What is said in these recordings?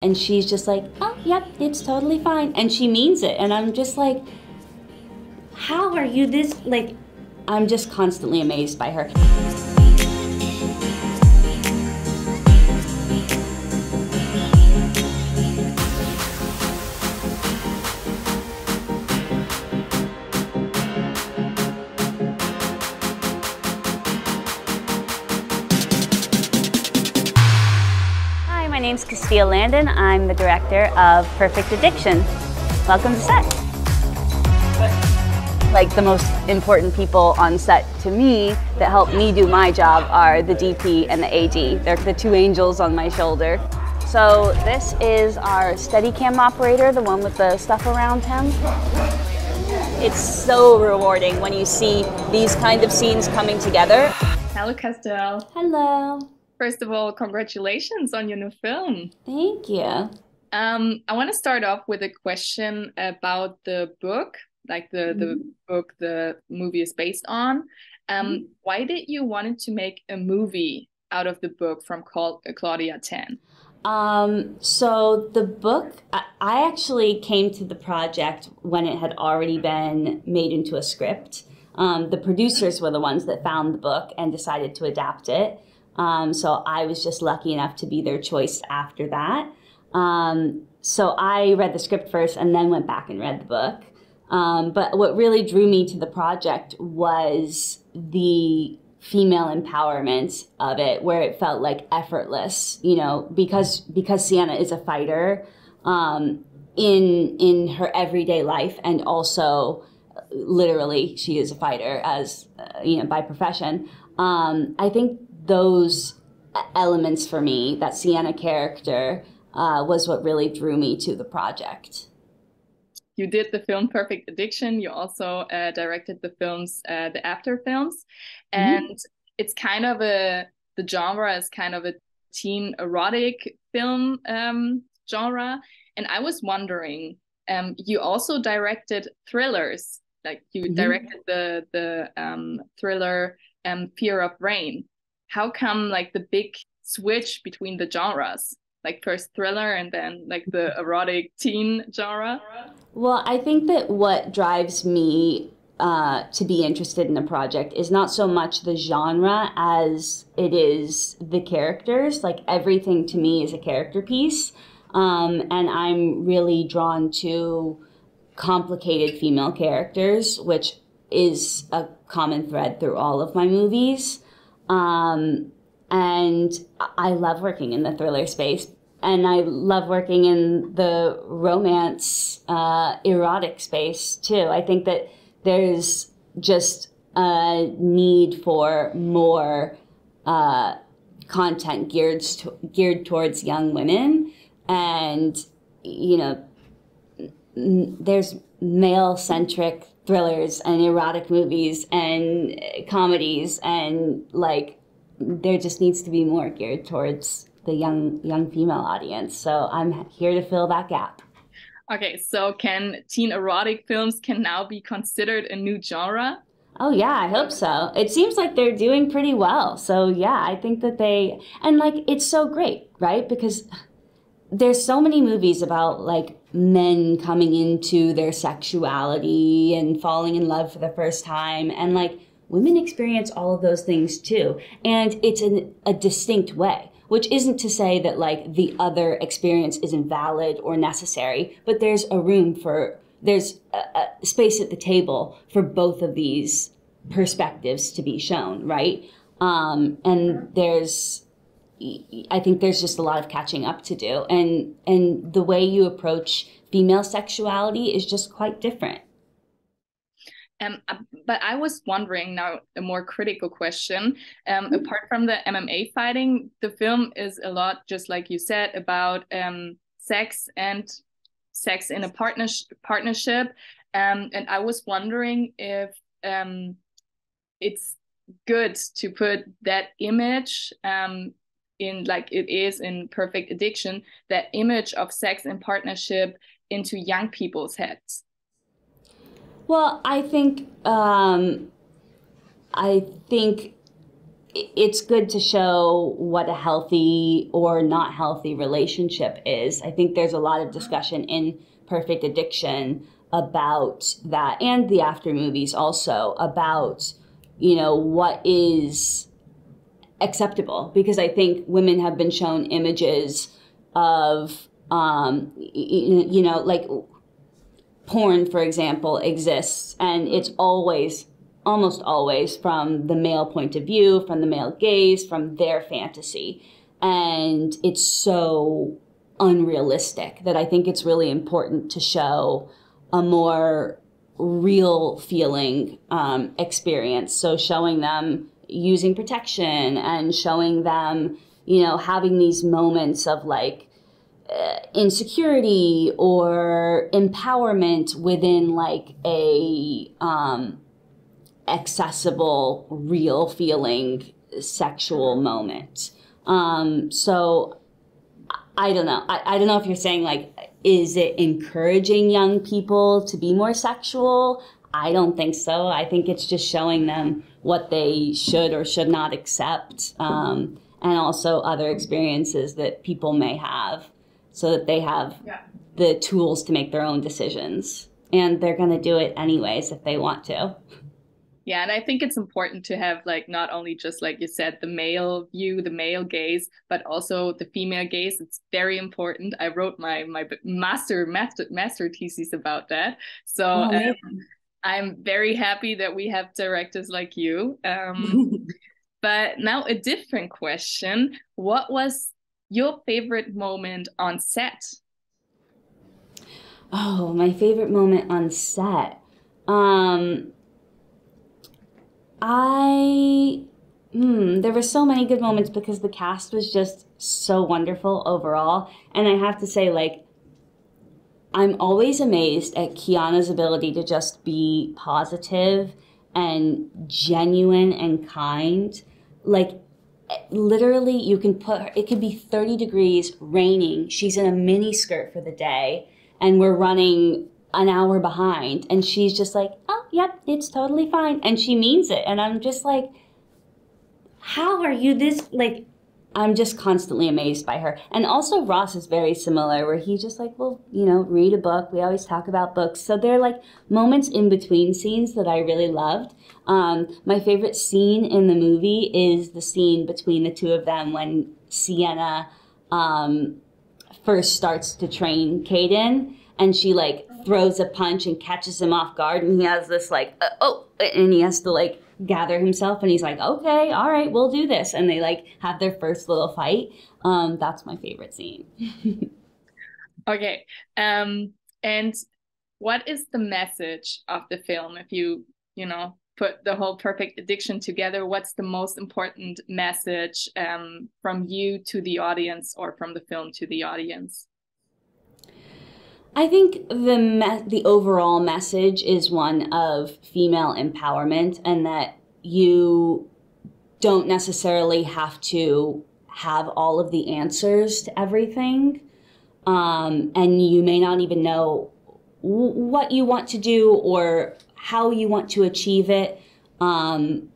And she's just like, oh, yep, it's totally fine. And she means it. And I'm just like, how are you this, like, I'm just constantly amazed by her. My name's Castille Landon. I'm the director of Perfect Addiction. Welcome to set. Like, the most important people on set to me that help me do my job are the DP and the AD. They're the two angels on my shoulder. So this is our Steadicam operator, the one with the stuff around him. It's so rewarding when you see these kind of scenes coming together. Hello, Castille. Hello. First of all, congratulations on your new film. Thank you. I want to start off with a question about the book, like the book the movie is based on. Why did you wanted to make a movie out of the book from Claudia 10? So the book, I actually came to the project when it had already been made into a script. The producers were the ones that found the book and decided to adapt it. So I was just lucky enough to be their choice after that. So I read the script first and then went back and read the book. But what really drew me to the project was the female empowerment of it, where it felt like effortless, you know, because Sienna is a fighter in her everyday life, and also literally she is a fighter as you know, by profession. I think those elements for me, that Sienna character, was what really drew me to the project. You did the film Perfect Addiction. You also directed the films, the After films. And it's kind of the genre is kind of a teen erotic film genre. And I was wondering, you also directed thrillers, like you directed the thriller Fear of Rain. How come like the big switch between the genres? Like first thriller and then like the erotic teen genre? Well, I think that what drives me to be interested in the project is not so much the genre as it is the characters. Like, everything to me is a character piece. And I'm really drawn to complicated female characters, which is a common thread through all of my movies. And I love working in the thriller space, and I love working in the romance, erotic space too. I think that there's just a need for more content geared towards young women, and you know, there's male-centric thrillers and erotic movies and comedies, and like, there just needs to be more geared towards the young female audience. So I'm here to fill that gap. Okay, so can teen erotic films can now be considered a new genre? Oh yeah, I hope so. It seems like they're doing pretty well. So yeah, I think that and like, it's so great, right? Because there's so many movies about like men coming into their sexuality and falling in love for the first time, and like, women experience all of those things too, and it's in a distinct way, which isn't to say that like the other experience isn't valid or necessary, but there's a space at the table for both of these perspectives to be shown, right? And I think there's just a lot of catching up to do, and the way you approach female sexuality is just quite different. But I was wondering now, a more critical question. Apart from the MMA fighting, the film is a lot, just like you said, about sex and sex in a partnership. And I was wondering if it's good to put that image in, like it is in Perfect Addiction, that image of sex and partnership into young people's heads. Well, I think it's good to show what a healthy or not healthy relationship is. I think there's a lot of discussion in Perfect Addiction about that, and the after movies also, about, you know, what is acceptable, because I think women have been shown images of, you know, like porn, for example, exists, and it's almost always from the male point of view, from the male gaze, from their fantasy. And it's so unrealistic that I think it's really important to show a more real feeling experience. So showing them using protection and showing them, you know, having these moments of like insecurity or empowerment within like a accessible, real feeling sexual moment. So I don't know. I don't know if you're saying like, is it encouraging young people to be more sexual? I don't think so. I think it's just showing them what they should or should not accept, and also other experiences that people may have, so that they have the tools to make their own decisions. And they're going to do it anyways if they want to. Yeah, and I think it's important to have like not only just like you said, the male view, the male gaze, but also the female gaze. It's very important. I wrote my master thesis about that. So I'm very happy that we have directors like you. But now a different question. What was your favorite moment on set? Oh, my favorite moment on set. There were so many good moments because the cast was just so wonderful overall. And I have to say, like, I'm always amazed at Kiana's ability to just be positive and genuine and kind. Like, literally, you can put her, it could be 30 degrees, raining. She's in a mini skirt for the day, and we're running an hour behind. And she's just like, oh, yep, it's totally fine. And she means it. And I'm just like, how are you this, like, I'm just constantly amazed by her. And also Ross is very similar, where he's just like, well, you know, read a book. We always talk about books. So there are like moments in between scenes that I really loved. My favorite scene in the movie is the scene between the two of them when Sienna first starts to train Caden, and she like throws a punch and catches him off guard, and he has this like, and he has to like gather himself, and he's like, okay, all right, we'll do this. And they like have their first little fight. That's my favorite scene. Okay. And what is the message of the film? If you know, put the whole Perfect Addiction together, what's the most important message from you to the audience, or from the film to the audience? I think the overall message is one of female empowerment, and that you don't necessarily have to have all of the answers to everything, and you may not even know what you want to do or how you want to achieve it, and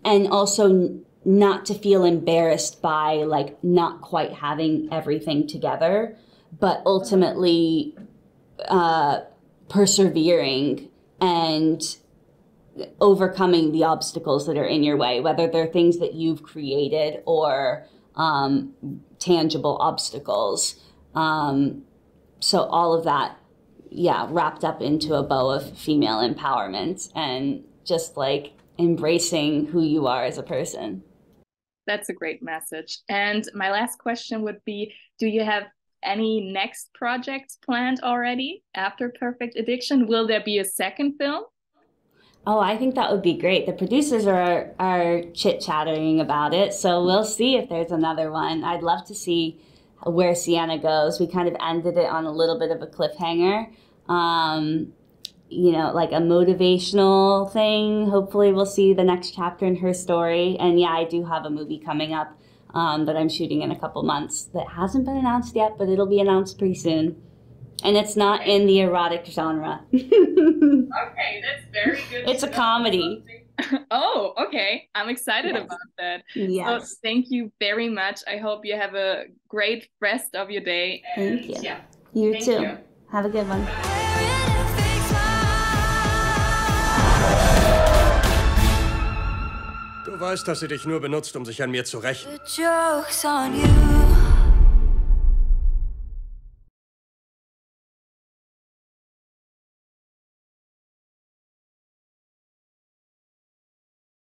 also not to feel embarrassed by like not quite having everything together, but ultimately persevering and overcoming the obstacles that are in your way, whether they're things that you've created or tangible obstacles. So all of that, wrapped up into a bow of female empowerment and just like embracing who you are as a person. That's a great message. And my last question would be, do you have any next projects planned already after Perfect Addiction? Will there be a second film? Oh, I think that would be great. The producers are chit-chattering about it, so we'll see if there's another one. I'd love to see where Sienna goes. We kind of ended it on a little bit of a cliffhanger, you know, like a motivational thing. Hopefully we'll see the next chapter in her story. And yeah, I do have a movie coming up that I'm shooting in a couple months that hasn't been announced yet, but it'll be announced pretty soon. And it's not in the erotic genre. Okay, that's very good. It's a comedy. Oh, okay. I'm excited Yes. about that. Yes. So thank you very much. I hope you have a great rest of your day. Thank you. Yeah, You thank too. you. Have a good one. Du weißt, dass sie dich nur benutzt, um sich an mir zu rächen. The joke's on you.